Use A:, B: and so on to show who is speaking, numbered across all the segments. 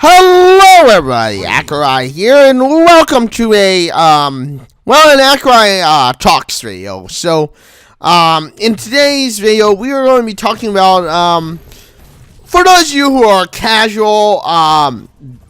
A: Hello everybody, Accureye here, and welcome to an Accureye Talks video. So, in today's video, we are going to be talking about, for those of you who are casual,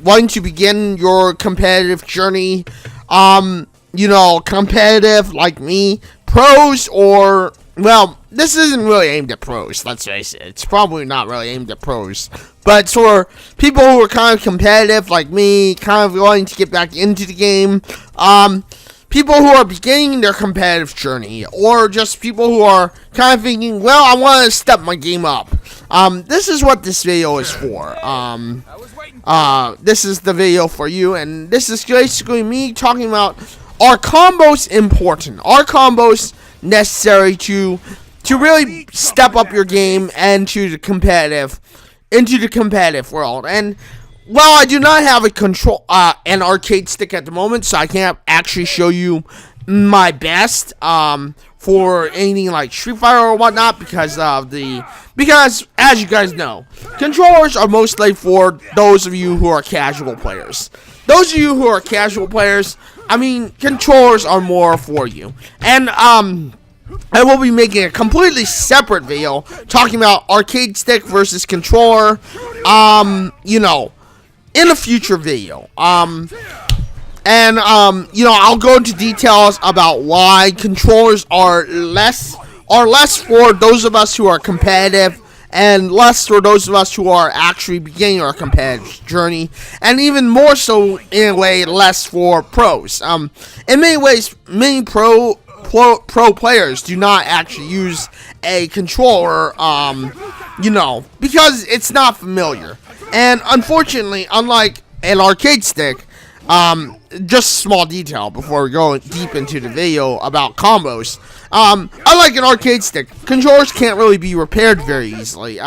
A: wanting to begin your competitive journey, competitive like me, pros or, well, this isn't really aimed at pros, let's face it. It's probably not really aimed at pros. But for people who are kind of competitive like me, kind of wanting to get back into the game, people who are beginning their competitive journey, or just people who are kind of thinking, well, I want to step my game up. This is what this video is for. This is the video for you, and this is basically me talking about, are combos important? Are combos necessary to really step up your game and into the competitive world? And while I do not have an arcade stick at the moment, so I can't actually show you my best for anything like Street Fighter or whatnot, because as you guys know, controllers are mostly for those of you who are casual players. Those of you who are casual players, I mean, controllers are more for you. And I will be making a completely separate video talking about arcade stick versus controller, in a future video. I'll go into details about why controllers are less for those of us who are competitive, and less for those of us who are actually beginning our competitive journey, and even more so, in a way, less for pros. In many ways, many pro players do not actually use a controller, because it's not familiar. And unfortunately, unlike an arcade stick, just a small detail before we go deep into the video about combos. Unlike an arcade stick, controllers can't really be repaired very easily.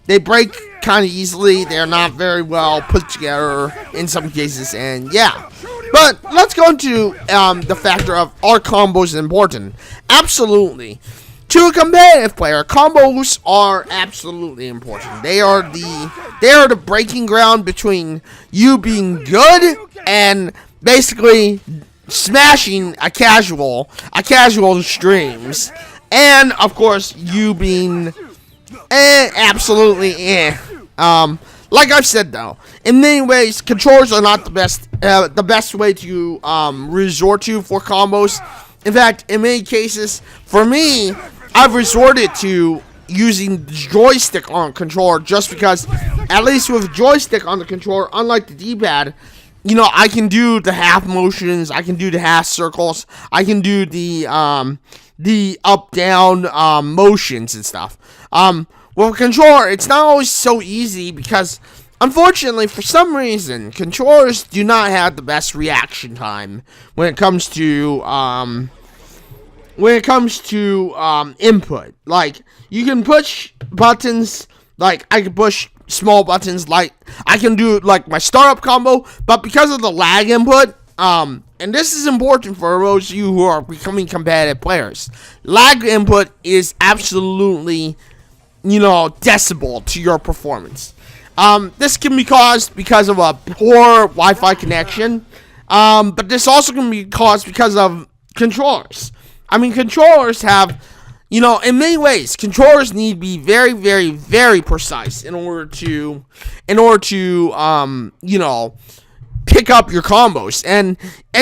A: They break kind of easily. They're not very well put together in some cases, and yeah. But let's go into the factor of, are combos important? Absolutely. To a competitive player, combos are absolutely important. They are the breaking ground between you being good and basically smashing a casual streams, and of course you being absolutely like I've said, though, in many ways, controllers are not the best way to resort to for combos. In fact, in many cases, for me, I've resorted to using the joystick on a controller, just because, at least with joystick on the controller, unlike the D-pad, I can do the half motions, I can do the half circles, I can do the up-down motions and stuff. With a controller, it's not always so easy, because unfortunately, for some reason, controllers do not have the best reaction time when it comes to input. Like, you can push buttons, like I can push small buttons, like I can do like my startup combo, but because of the lag input, and this is important for those of you who are becoming competitive players, lag input is absolutely, decibel to your performance. This can be caused because of a poor Wi-Fi connection, but this also can be caused because of controllers. I mean, controllers have, in many ways, controllers need to be very, very, very precise in order to, pick up your combos. And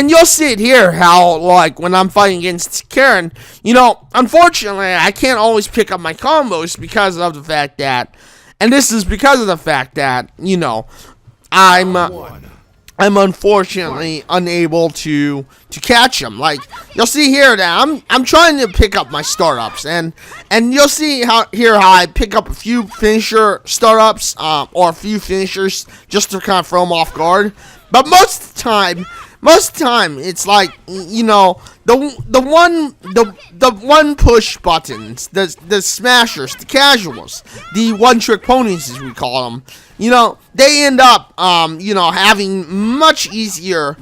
A: you'll see it here, how, like, when I'm fighting against Karen, unfortunately, I can't always pick up my combos because of the fact that, and this is because of the fact that, I'm unfortunately unable to catch them. Like, you'll see here that I'm trying to pick up my startups, and you'll see how I pick up a few finisher startups, or a few finishers, just to kind of throw them off guard. But most of the time, it's like, the one push buttons, the smashers, the casuals, the one trick ponies as we call them, they end up having much easier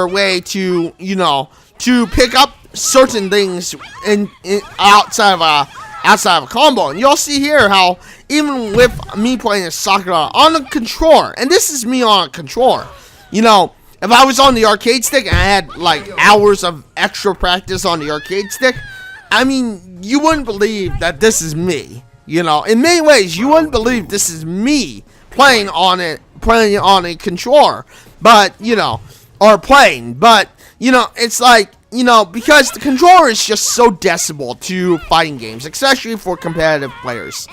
A: way to pick up certain things in outside of a combo. And you'll see here how even with me playing a Sakura on a controller, and this is me on a controller, you know, if I was on the arcade stick and I had like hours of extra practice on the arcade stick, I mean, you wouldn't believe that this is me. You know, in many ways, you wouldn't believe this is me playing on a controller, but you know, or playing, but you know, it's like, you know, because the controller is just so decibel to fighting games, especially for competitive players.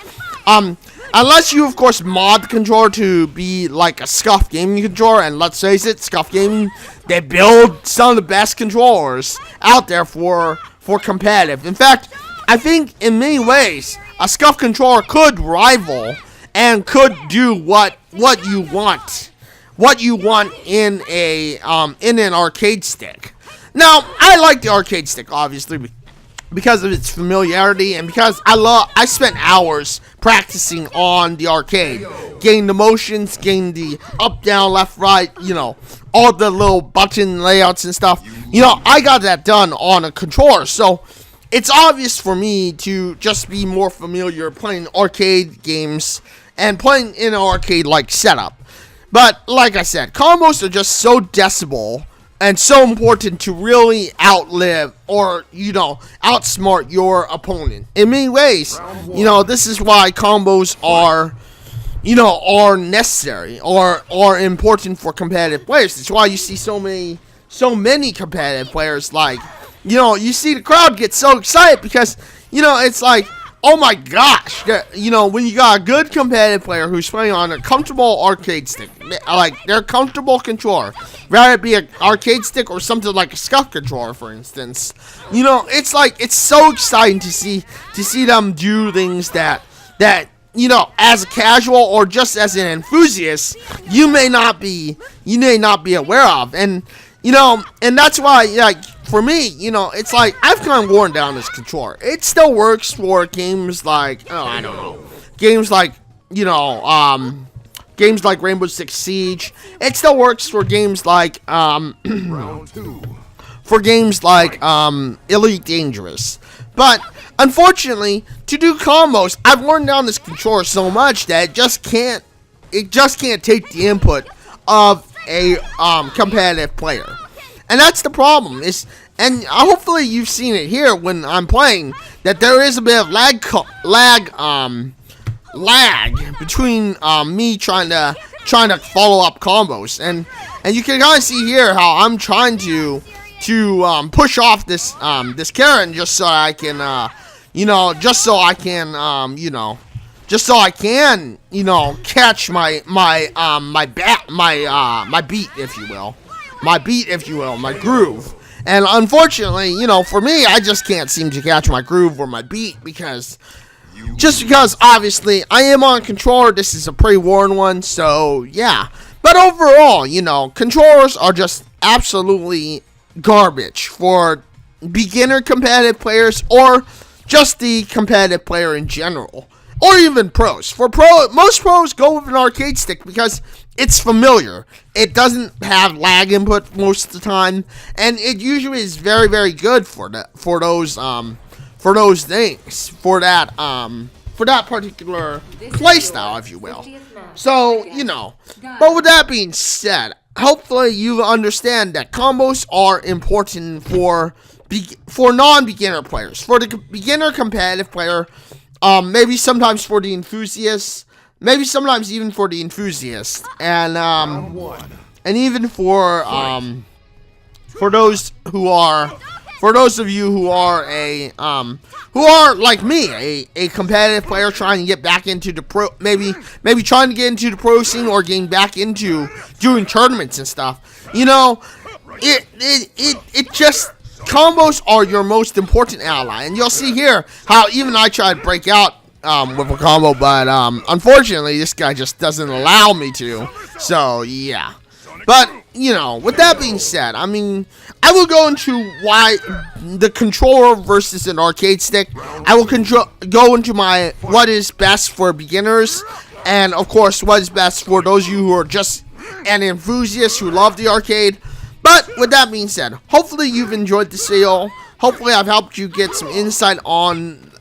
A: Unless you, of course, mod the controller to be like a SCUF gaming controller, and let's face it, SCUF gaming, they build some of the best controllers out there for competitive. In fact, I think in many ways, a SCUF controller could rival and could do what you want in an arcade stick. Now, I like the arcade stick, obviously, because of its familiarity and because I spent hours practicing on the arcade, getting the motions, getting the up, down, left, right, you know, all the little button layouts and stuff. You know, I got that done on a controller, so it's obvious for me to just be more familiar playing arcade games and playing in an arcade-like setup. But, like I said, combos are just so decibel and so important to really outlive or, you know, outsmart your opponent. In many ways, you know, this is why combos are, you know, are necessary or are important for competitive players. It's why you see so many competitive players, like, you know, you see the crowd get so excited because, you know, it's like, oh my gosh, you know, when you got a good competitive player who's playing on a comfortable arcade stick, like their comfortable controller, rather it be an arcade stick or something like a SCUF controller, for instance, you know, it's like, it's so exciting to see them do things that, you know, as a casual or just as an enthusiast, you may not be aware of. And, you know, and that's why, like, for me, you know, it's like, I've kind of worn down this controller. It still works for games like, oh, I don't know, games like, you know, games like Rainbow Six Siege. It still works for games like, Elite Dangerous. But, unfortunately, to do combos, I've worn down this controller so much that it just can't take the input of a competitive player. And that's the problem. And hopefully you've seen it here when I'm playing, that there is a bit of lag between me trying to follow up combos, and you can kind of see here how I'm trying to push off this Karen just so I can catch my beat, if you will. My groove. And unfortunately, you know, for me, I just can't seem to catch my groove or my beat because obviously I am on a controller. This is a pre-worn one, so yeah. But overall, you know, controllers are just absolutely garbage for beginner competitive players or just the competitive player in general. Or even pros. Most pros go with an arcade stick because it's familiar. It doesn't have lag input most of the time, and it usually is very, very good for those things, for that particular playstyle, if you will. So, you know, but with that being said, hopefully you understand that combos are important for non-beginner players. For the beginner competitive player, maybe sometimes for the enthusiasts, maybe sometimes even for the enthusiasts, and even for those of you who are like me, a competitive player trying to get back into the pro, maybe trying to get into the pro scene or getting back into doing tournaments and stuff. You know, it just, combos are your most important ally, and you'll see here how even I try to break out with a combo, but unfortunately this guy just doesn't allow me to. So yeah. But, you know, with that being said, I mean, I will go into why the controller versus an arcade stick. I will go into what is best for beginners, and of course what is best for those of you who are just an enthusiast who love the arcade. But with that being said, hopefully you've enjoyed this video. Hopefully I've helped you get some insight on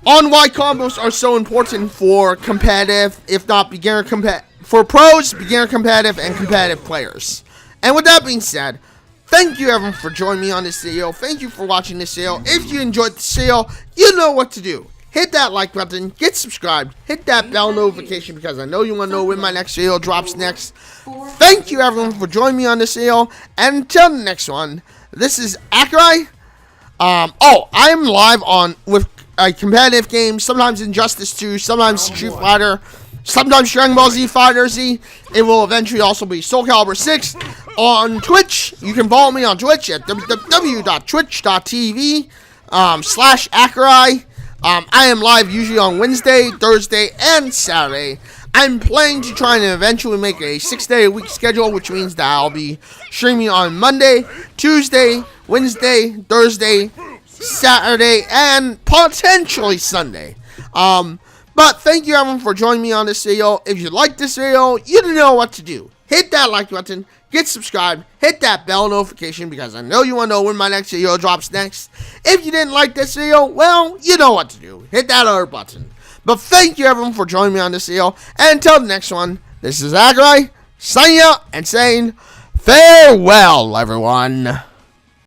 A: on why combos are so important for competitive, if not beginner for pros, beginner competitive, and competitive players. And with that being said, thank you everyone for joining me on this video. Thank you for watching this video. If you enjoyed the video, you know what to do. Hit that like button, get subscribed, hit that bell notification because I know you want to know when my next video drops next. Thank you everyone for joining me on this video. And until the next one, this is Accureye. I'm live with competitive games, sometimes Injustice 2, sometimes Street Fighter, sometimes Dragon Ball Z Fighter Z. It will eventually also be Soul Calibur 6 on Twitch. You can follow me on Twitch at www.twitch.tv/Accureye. I am live usually on Wednesday, Thursday, and Saturday. I'm planning to try and eventually make a 6-day-a-week schedule, which means that I'll be streaming on Monday, Tuesday, Wednesday, Thursday, Saturday, and potentially Sunday. But thank you everyone for joining me on this video. If you like this video, you know what to do. Hit that like button, get subscribed, hit that bell notification because I know you want to know when my next video drops next. If you didn't like this video, well, you know what to do. Hit that other button. But thank you everyone for joining me on this video. And until the next one, this is Accureye signing out and saying farewell, everyone.